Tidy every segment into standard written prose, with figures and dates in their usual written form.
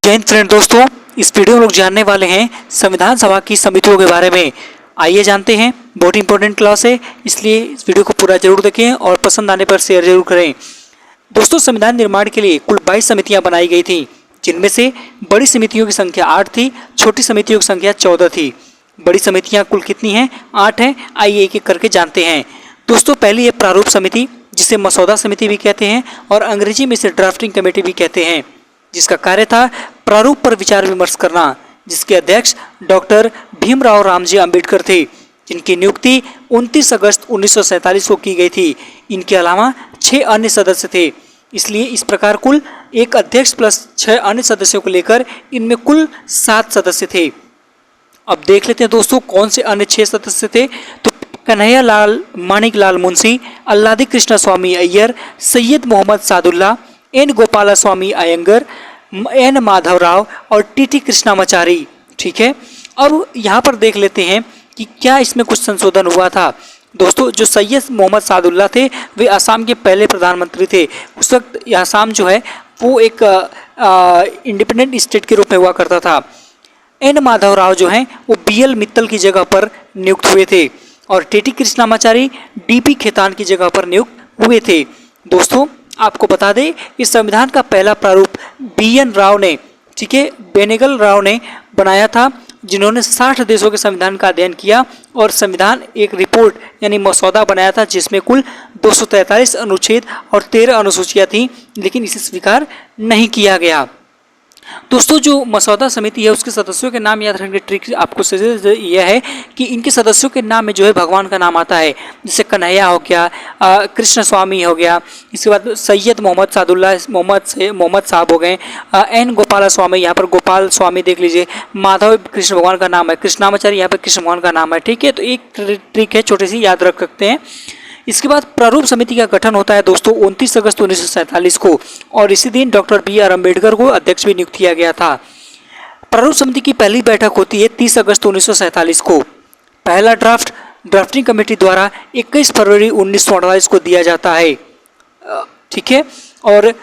जय हिंद फ्रेंड दोस्तों, इस वीडियो में लोग जानने वाले हैं संविधान सभा की समितियों के बारे में। आइए जानते हैं। बहुत इंपॉर्टेंट क्लास है, इसलिए इस वीडियो को पूरा जरूर देखें और पसंद आने पर शेयर जरूर करें। दोस्तों, संविधान निर्माण के लिए कुल 22 समितियां बनाई गई थी, जिनमें से बड़ी समितियों की संख्या 8 थी, छोटी समितियों की संख्या 14 थी। बड़ी समितियां कुल कितनी हैं? 8 हैं। आइए एक एक करके जानते हैं। दोस्तों, पहली है प्रारूप समिति, जिसे मसौदा समिति भी कहते हैं और अंग्रेजी में इसे ड्राफ्टिंग कमेटी भी कहते हैं, जिसका कार्य था प्रारूप पर विचार विमर्श करना, जिसके अध्यक्ष डॉक्टर भीमराव रामजी अंबेडकर थे, जिनकी नियुक्ति 29 अगस्त 1947 को की गई थी। इनके अलावा 6 अन्य सदस्य थे, इसलिए इस प्रकार कुल एक अध्यक्ष प्लस 6 अन्य सदस्यों को लेकर इनमें कुल 7 सदस्य थे। अब देख लेते हैं दोस्तों, कौन से अन्य 6 सदस्य थे। तो कन्हैया लाल माणिक लाल मुंशी, अल्लादी कृष्ण स्वामी अय्यर, सैयद मोहम्मद सादुल्ला, एन गोपाला स्वामी अयंगर, एन माधवराव और टी कृष्णामाचारी। ठीक है, अब यहाँ पर देख लेते हैं कि क्या इसमें कुछ संशोधन हुआ था। दोस्तों, जो सैयद मोहम्मद सादुल्ला थे वे असम के पहले प्रधानमंत्री थे। उस वक्त असम जो है वो एक इंडिपेंडेंट स्टेट के रूप में हुआ करता था। एन माधवराव जो हैं वो BL मित्तल की जगह पर नियुक्त हुए थे और टी कृष्णामाचारी DP खेतान की जगह पर नियुक्त हुए थे। दोस्तों, आपको बता दें कि संविधान का पहला प्रारूप BN राव ने, ठीक है, बेनेगल राव ने बनाया था, जिन्होंने 60 देशों के संविधान का अध्ययन किया और संविधान एक रिपोर्ट यानी मसौदा बनाया था, जिसमें कुल 243 अनुच्छेद और 13 अनुसूचियां थी, लेकिन इसे स्वीकार नहीं किया गया। दोस्तों, जो मसौदा समिति है उसके सदस्यों के नाम याद रखने की ट्रिक आपको यह है कि इनके सदस्यों के नाम में जो है भगवान का नाम आता है, जैसे कन्हैया हो गया, कृष्ण स्वामी हो गया, इसके बाद सैयद मोहम्मद सादुल्ला मोहम्मद साहब हो गए, एन गोपाला स्वामी, यहाँ पर गोपाल स्वामी देख लीजिए, माधव कृष्ण भगवान का नाम है, कृष्णामाचारी यहाँ पर कृष्ण भगवान का नाम है। ठीक है, तो एक ट्रिक है छोटी सी, याद रख सकते हैं। इसके बाद प्रारूप समिति का गठन होता है दोस्तों 29 अगस्त 1947 को, और इसी दिन डॉक्टर BR अम्बेडकर को अध्यक्ष भी नियुक्त किया गया था। प्रारूप समिति की पहली बैठक होती है 30 अगस्त 1947 को। पहला ड्राफ्ट ड्राफ्टिंग कमेटी द्वारा 21 फरवरी 1948 को दिया जाता है। ठीक है, और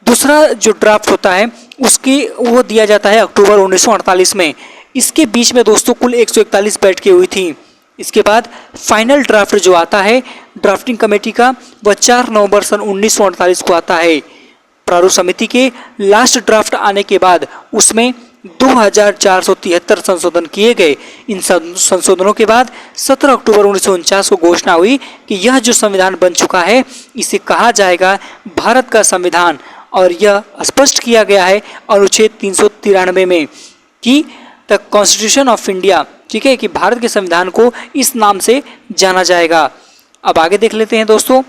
दूसरा जो ड्राफ्ट होता है उसकी वो दिया जाता है अक्टूबर 1948 में। इसके बीच में दोस्तों कुल 141 बैठकें हुई थी। इसके बाद फाइनल ड्राफ्ट जो आता है ड्राफ्टिंग कमेटी का, वह 4 नवंबर सन 1948 को आता है। प्रारूप समिति के लास्ट ड्राफ्ट आने के बाद उसमें 2473 संशोधन किए गए। इन संशोधनों के बाद 17 अक्टूबर 1949 को घोषणा हुई कि यह जो संविधान बन चुका है इसे कहा जाएगा भारत का संविधान, और यह स्पष्ट किया गया है अनुच्छेद 393 में कि द कॉन्स्टिट्यूशन ऑफ इंडिया, ठीक है, कि भारत के संविधान को इस नाम से जाना जाएगा। अब आगे देख लेते हैं दोस्तों,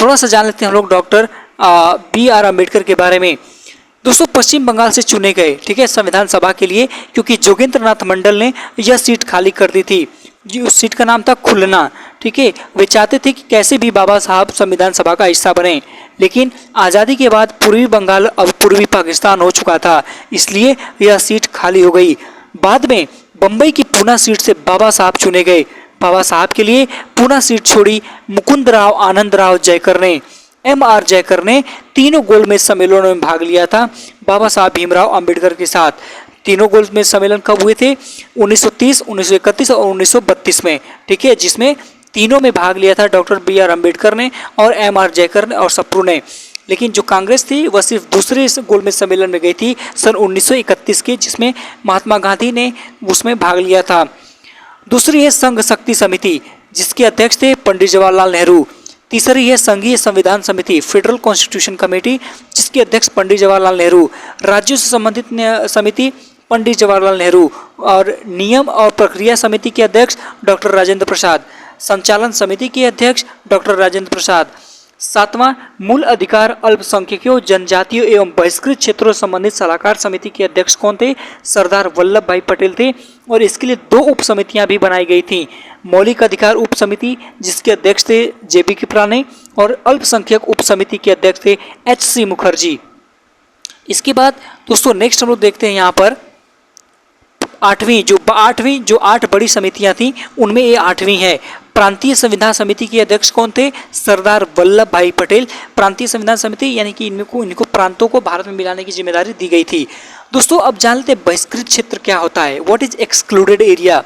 थोड़ा सा जान लेते हैं हम लोग डॉक्टर BR अम्बेडकर के बारे में। दोस्तों, पश्चिम बंगाल से चुने गए, ठीक है, संविधान सभा के लिए, क्योंकि जोगेंद्र नाथ मंडल ने यह सीट खाली कर दी थी। उस सीट का नाम था खुलना। ठीक है, वे चाहते थे कि कैसे भी बाबा साहब संविधान सभा का हिस्सा बने, लेकिन आज़ादी के बाद पूर्वी बंगाल अब पूर्वी पाकिस्तान हो चुका था, इसलिए यह सीट खाली हो गई। बाद में बम्बई की पूना सीट से बाबा साहब चुने गए। बाबा साहब के लिए पूना सीट छोड़ी मुकुंदराव आनंदराव जयकर ने। MR जयकर ने तीनों गोलमेज सम्मेलनों में भाग लिया था बाबा साहब भीमराव अंबेडकर के साथ। तीनों गोलमेज सम्मेलन कब हुए थे? 1930, 1931 और 1932 में। ठीक है, जिसमें तीनों में भाग लिया था डॉक्टर BR अम्बेडकर ने और MR जयकर ने और सप्रू ने। लेकिन जो कांग्रेस थी वह सिर्फ दूसरे गोलमेज सम्मेलन में गई थी सन 1931 के, जिसमें महात्मा गांधी ने उसमें भाग लिया था। दूसरी है संघ शक्ति समिति, जिसके अध्यक्ष थे पंडित जवाहरलाल नेहरू। तीसरी है संघीय संविधान समिति, फेडरल कॉन्स्टिट्यूशन कमेटी, जिसके अध्यक्ष पंडित जवाहरलाल नेहरू। राज्यों से संबंधित समिति पंडित जवाहरलाल नेहरू, और नियम और प्रक्रिया समिति के अध्यक्ष डॉक्टर राजेंद्र प्रसाद। संचालन समिति के अध्यक्ष डॉक्टर राजेंद्र प्रसाद। 7वां मूल अधिकार अल्पसंख्यकों, जनजातियों एवं बहिष्कृत क्षेत्रों से संबंधित सलाहकार समिति के अध्यक्ष कौन थे? सरदार वल्लभ भाई पटेल थे, और इसके लिए 2 उप समितियां भी बनाई गई थी। मौलिक अधिकार उप समिति, जिसके अध्यक्ष थे JB कृपलानी, और अल्पसंख्यक उप समिति के अध्यक्ष थे HC मुखर्जी। इसके बाद दोस्तों नेक्स्ट हम लोग देखते हैं यहाँ पर आठवीं जो 8 बड़ी समितियां थी उनमें ये 8वीं है प्रांतीय संविधान समिति के अध्यक्ष कौन थे? सरदार वल्लभ भाई पटेल। प्रांतीय संविधान समिति यानी कि इनको प्रांतों को भारत में मिलाने की जिम्मेदारी दी गई थी। दोस्तों अब जान लेते हैं बहिष्कृत क्षेत्र क्या होता है। What is excluded area?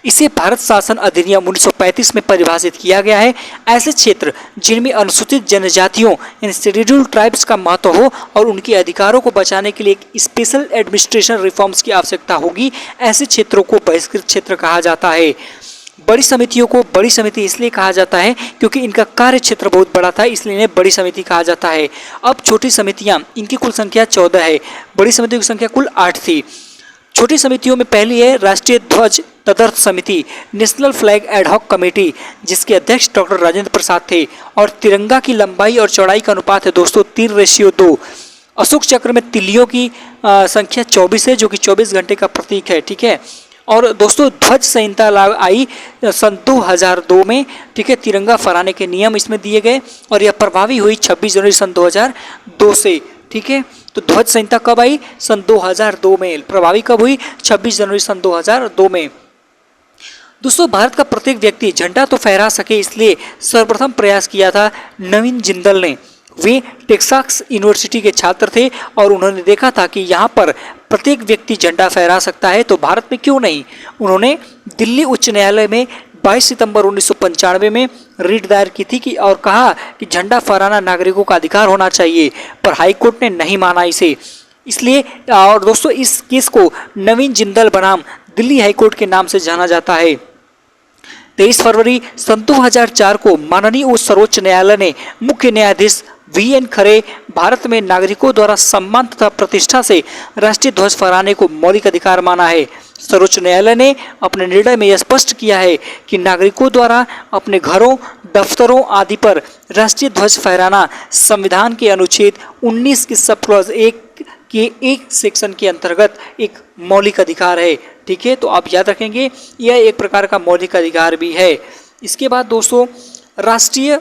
इसे भारत शासन अधिनियम 1935 में परिभाषित किया गया है। ऐसे क्षेत्र जिनमें अनुसूचित जनजातियों यानी शेड्यूल्ड ट्राइब्स का महत्व हो और उनके अधिकारों को बचाने के लिए एक स्पेशल एडमिनिस्ट्रेशन रिफॉर्म्स की आवश्यकता होगी, ऐसे क्षेत्रों को बहिष्कृत क्षेत्र कहा जाता है। बड़ी समितियों को बड़ी समिति इसलिए कहा जाता है क्योंकि इनका कार्य क्षेत्र बहुत बड़ा था, इसलिए इन्हें बड़ी समिति कहा जाता है। अब छोटी समितियां, इनकी कुल संख्या 14 है, बड़ी समितियों की संख्या कुल 8 थी। छोटी समितियों में पहली है राष्ट्रीय ध्वज तदर्थ समिति, नेशनल फ्लैग एडहॉक कमेटी, जिसके अध्यक्ष डॉक्टर राजेंद्र प्रसाद थे। और तिरंगा की लंबाई और चौड़ाई का अनुपात है दोस्तों 3:2। अशोक चक्र में तिलियों की संख्या 24 है, जो कि 24 घंटे का प्रतीक है, ठीक है। और दोस्तों ध्वज संहिता आई सन 2002 में, ठीक है। तिरंगा फहराने के नियम इसमें दिए गए और यह प्रभावी हुई 26 जनवरी सन 2002 से, ठीक है। तो ध्वज संहिता कब आई? सन 2002 में। प्रभावी कब हुई? 26 जनवरी सन 2002 में। दोस्तों भारत का प्रत्येक व्यक्ति झंडा तो फहरा सके, इसलिए सर्वप्रथम प्रयास किया था नवीन जिंदल ने। वे टेक्सास यूनिवर्सिटी के छात्र थे और उन्होंने देखा था कि यहाँ पर प्रत्येक व्यक्ति झंडा फहरा सकता है, तो भारत में क्यों नहीं। उन्होंने दिल्ली उच्च न्यायालय में 22 सितंबर 1995 में रिट दायर की थी कि और कहा कि झंडा फहराना नागरिकों का अधिकार होना चाहिए, पर हाईकोर्ट ने नहीं माना इसे। इसलिए और दोस्तों इस केस को नवीन जिंदल बनाम दिल्ली हाईकोर्ट के नाम से जाना जाता है। 23 फरवरी सन 2004 को माननीय उच्च सर्वोच्च न्यायालय ने मुख्य न्यायाधीश VN खरे भारत में नागरिकों द्वारा सम्मान तथा प्रतिष्ठा से राष्ट्रीय ध्वज फहराने को मौलिक अधिकार माना है। सर्वोच्च न्यायालय ने अपने निर्णय में यह स्पष्ट किया है कि नागरिकों द्वारा अपने घरों, दफ्तरों आदि पर राष्ट्रीय ध्वज फहराना संविधान के अनुच्छेद 19 की सब क्लॉज 1 के एक सेक्शन के अंतर्गत एक मौलिक अधिकार है, ठीक है। तो आप याद रखेंगे यह एक प्रकार का मौलिक अधिकार भी है। इसके बाद दोस्तों राष्ट्रीय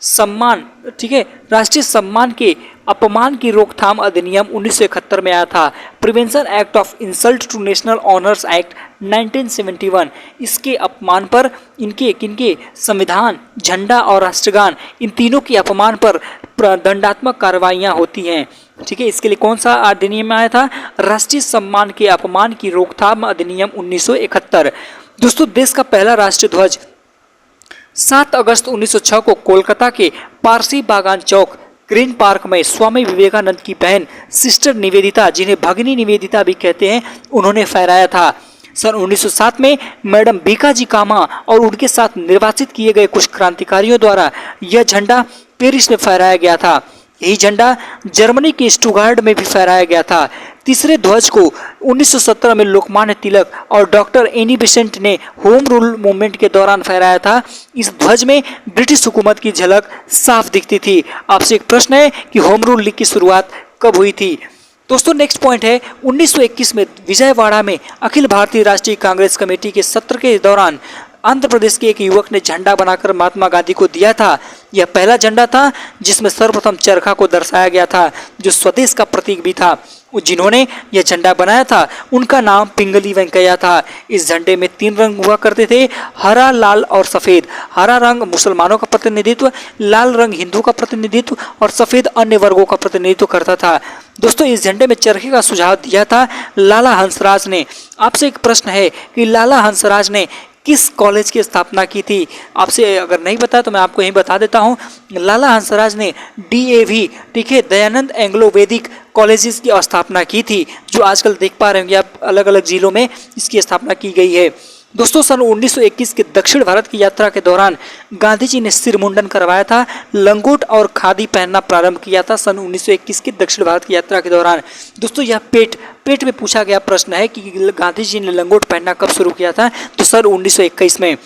सम्मान, ठीक है, राष्ट्रीय सम्मान के अपमान की रोकथाम अधिनियम 1971 में आया था। Prevention act of insult to national honours act 1971। इसके अपमान पर किनके संविधान, झंडा और राष्ट्रगान, इन तीनों के अपमान पर दंडात्मक कार्रवाइयाँ होती हैं, ठीक है। इसके लिए कौन सा अधिनियम आया था? राष्ट्रीय सम्मान के अपमान की रोकथाम अधिनियम 1971। दोस्तों देश का पहला राष्ट्रीय ध्वज 7 अगस्त 1906 को कोलकाता के पारसी बागान चौक ग्रीन पार्क में स्वामी विवेकानंद की बहन सिस्टर निवेदिता, जिन्हें भगिनी निवेदिता भी कहते हैं, उन्होंने फहराया था। सन 1907 में मैडम भीकाजी कामा और उनके साथ निर्वाचित किए गए कुछ क्रांतिकारियों द्वारा यह झंडा पेरिस में फहराया गया था। यही झंडा जर्मनी के स्टुटगार्ट में भी फहराया गया था। तीसरे ध्वज को 1917 में लोकमान्य तिलक और डॉक्टर एनी बेसेंट ने होम रूल मूवमेंट के दौरान फहराया था। इस ध्वज में ब्रिटिश हुकूमत की झलक साफ दिखती थी। आपसे एक प्रश्न है कि होम रूल लीग की शुरुआत कब हुई थी? दोस्तों नेक्स्ट पॉइंट है 1921 में विजयवाड़ा में अखिल भारतीय राष्ट्रीय कांग्रेस कमेटी के सत्र के दौरान आंध्र प्रदेश के एक युवक ने झंडा बनाकर महात्मा गांधी को दिया था। यह पहला झंडा था जिसमें सर्वप्रथम चरखा को दर्शाया गया था, जो स्वदेश का प्रतीक भी था। जिन्होंने यह झंडा बनाया था उनका नाम पिंगली वेंकैया था। इस झंडे में 3 रंग हुआ करते थे, हरा, लाल और सफ़ेद। हरा रंग मुसलमानों का प्रतिनिधित्व, लाल रंग हिंदू का प्रतिनिधित्व और सफ़ेद अन्य वर्गों का प्रतिनिधित्व करता था। दोस्तों इस झंडे में चरखे का सुझाव दिया था लाला हंसराज ने। आपसे एक प्रश्न है कि लाला हंसराज ने किस कॉलेज की स्थापना की थी? आपसे अगर नहीं पता तो मैं आपको यही बता देता हूँ। लाला हंसराज ने DAV, ठीक है, दयानंद एंग्लो वैदिक कॉलेजेस की स्थापना की थी, जो आजकल देख पा रहे होंगे आप अलग अलग जिलों में इसकी स्थापना की गई है। दोस्तों सन 1921 के दक्षिण भारत की यात्रा के दौरान गांधी जी ने सिर मुंडन करवाया था, लंगोट और खादी पहनना प्रारंभ किया था सन 1921 की दक्षिण भारत की यात्रा के दौरान। दोस्तों यह पेट में पूछा गया प्रश्न है कि गांधी जी ने लंगोट पहनना कब शुरू किया था? तो सन 1921 में।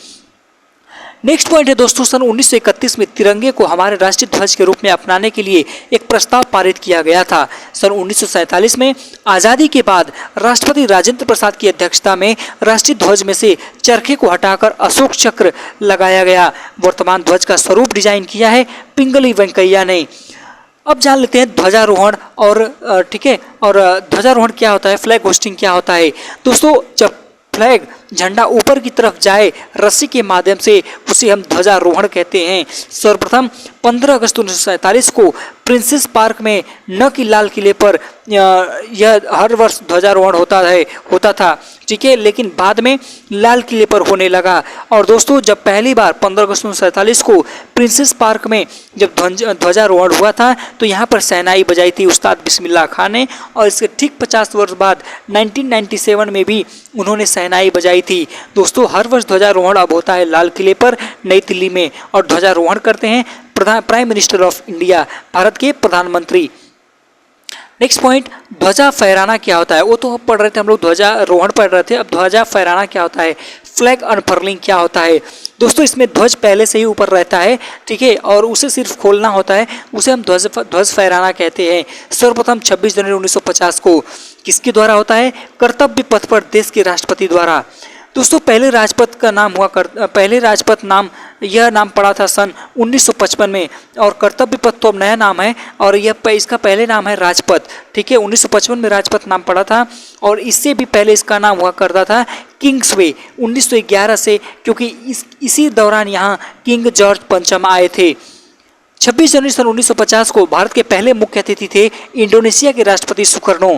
नेक्स्ट पॉइंट है दोस्तों सन 1931 में तिरंगे को हमारे राष्ट्रीय ध्वज के रूप में अपनाने के लिए एक प्रस्ताव पारित किया गया था। सन 1947 में आज़ादी के बाद राष्ट्रपति राजेंद्र प्रसाद की अध्यक्षता में राष्ट्रीय ध्वज में से चरखे को हटाकर अशोक चक्र लगाया गया। वर्तमान ध्वज का स्वरूप डिजाइन किया है पिंगली वेंकैया ने। अब जान लेते हैं ध्वजारोहण और ठीक है, और ध्वजारोहण क्या होता है, फ्लैग होस्टिंग क्या होता है। दोस्तों जब फ्लैग झंडा ऊपर की तरफ जाए रस्सी के माध्यम से, उसे हम ध्वजारोहण कहते हैं। सर्वप्रथम 15 अगस्त 1947 को प्रिंसेस पार्क में, न कि लाल किले पर, यह हर वर्ष ध्वजारोहण होता था, ठीक है, लेकिन बाद में लाल किले पर होने लगा। और दोस्तों जब पहली बार 15 अगस्त 1947 को प्रिंसेस पार्क में जब ध्वजारोहण हुआ था तो यहाँ पर शहनाई बजाई थी उस्ताद बिस्मिल्लाह खान ने, और इसके ठीक 50 वर्ष बाद 1997 में भी उन्होंने शहनाई बजाई थी। दोस्तों हर वर्ष ध्वजारोहण अब होता है लाल किले पर नई दिल्ली में, और ध्वजारोहण करते हैं prime minister of India, Bharat के प्रधानमंत्री। नेक्स्ट पॉइंट, ध्वजा फहराना क्या होता है? वो तो पढ़ रहे थे हम लोग, ध्वजारोहण पढ़ रहे थे, अब ध्वजा फहराना क्या होता है, फ्लैग अनफर्लिंग क्या होता है? दोस्तों इसमें ध्वज पहले से ही ऊपर रहता है, ठीक है, और उसे सिर्फ खोलना होता है, उसे हम ध्वज फहराना कहते हैं। सर्वप्रथम 26 जनवरी 1950 को किसके द्वारा होता है? कर्तव्य पथ पर देश के राष्ट्रपति द्वारा। दोस्तों पहले राजपथ नाम यह नाम पड़ा था सन 1955 में, और कर्तव्य पथ तो अब नया नाम है, और यह इसका पहले नाम है राजपथ, ठीक है। 1955 में राजपथ नाम पड़ा था, और इससे भी पहले इसका नाम हुआ करता था किंग्सवे 1911 से, क्योंकि इसी दौरान यहाँ किंग जॉर्ज पंचम आए थे। 26 जनवरी सन 1950 को भारत के पहले मुख्य अतिथि थे इंडोनेशिया के राष्ट्रपति सुकर्नो।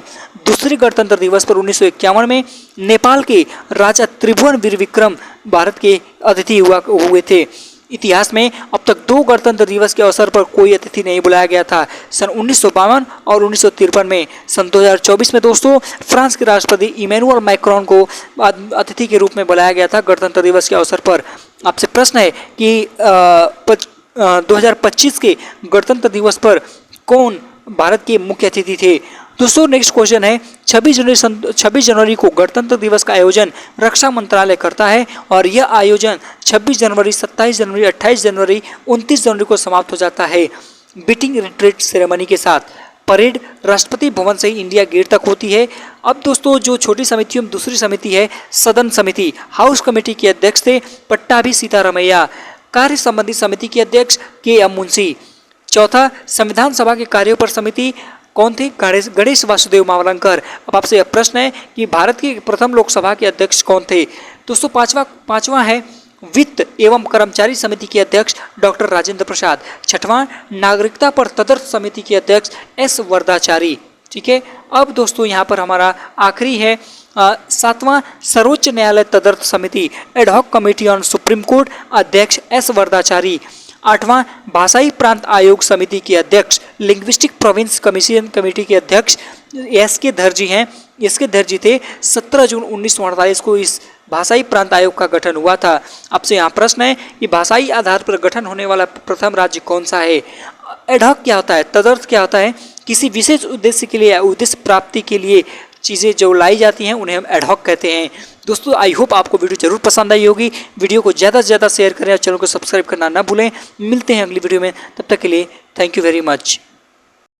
दूसरे गणतंत्र दिवस पर 1951 में नेपाल के राजा त्रिभुवन वीर विक्रम भारत के अतिथि हुए थे। इतिहास में अब तक 2 गणतंत्र दिवस के अवसर पर कोई अतिथि नहीं बुलाया गया था, सन 1952 और 1953 में। सन 2024 में दोस्तों फ्रांस के राष्ट्रपति इमैनुअल मैक्रोन को अतिथि के रूप में बुलाया गया था गणतंत्र दिवस के अवसर पर। आपसे प्रश्न है कि 2025 के गणतंत्र दिवस पर कौन भारत के मुख्य अतिथि थे? दोस्तों नेक्स्ट क्वेश्चन है, 26 जनवरी को गणतंत्र दिवस का आयोजन रक्षा मंत्रालय करता है, और यह आयोजन 26 जनवरी, 27 जनवरी, 28 जनवरी, 29 जनवरी को समाप्त हो जाता है बीटिंग रिट्रीट सेरेमनी के साथ। परेड राष्ट्रपति भवन से इंडिया गेट तक होती है। अब दोस्तों जो छोटी समिति में दूसरी समिति है सदन समिति, हाउस कमेटी के अध्यक्ष थे पट्टाभी सीतारमैया। कार्य संबंधी समिति के अध्यक्ष के.एम. मुंशी। चौथा, संविधान सभा के कार्यों पर समिति कौन थे? गणेश वासुदेव मावलंकर। अब आपसे यह प्रश्न है कि भारत की प्रथम लोकसभा के अध्यक्ष कौन थे? दोस्तों पांचवा है वित्त एवं कर्मचारी समिति के अध्यक्ष डॉक्टर राजेंद्र प्रसाद। छठवां, नागरिकता पर तदर्थ समिति के अध्यक्ष एस वरदाचारी, ठीक है। अब दोस्तों यहाँ पर हमारा आखिरी है 7वां, सर्वोच्च न्यायालय तदर्थ समिति ad hoc committee on supreme court, अध्यक्ष एस वरदाचारी। 8वां, भाषाई प्रांत आयोग समिति के अध्यक्ष लिंग्विस्टिक प्रोविंस कमीशन कमेटी के अध्यक्ष एस.के. दर्जी हैं। एस.के. दर्जी थे। 17 जून 1948 को इस भाषाई प्रांत आयोग का गठन हुआ था। आपसे यहाँ प्रश्न है कि भाषाई आधार पर गठन होने वाला प्रथम राज्य कौन सा है? एडहॉक क्या होता है? तदर्थ क्या होता है? किसी विशेष उद्देश्य के लिए या उद्देश्य प्राप्ति के लिए चीज़ें जो लाई जाती हैं उन्हें हम एडहॉक कहते हैं। दोस्तों आई होप आपको वीडियो जरूर पसंद आई होगी। वीडियो को ज़्यादा से ज़्यादा शेयर करें और चैनल को सब्सक्राइब करना ना भूलें। मिलते हैं अगली वीडियो में, तब तक के लिए थैंक यू वेरी मच।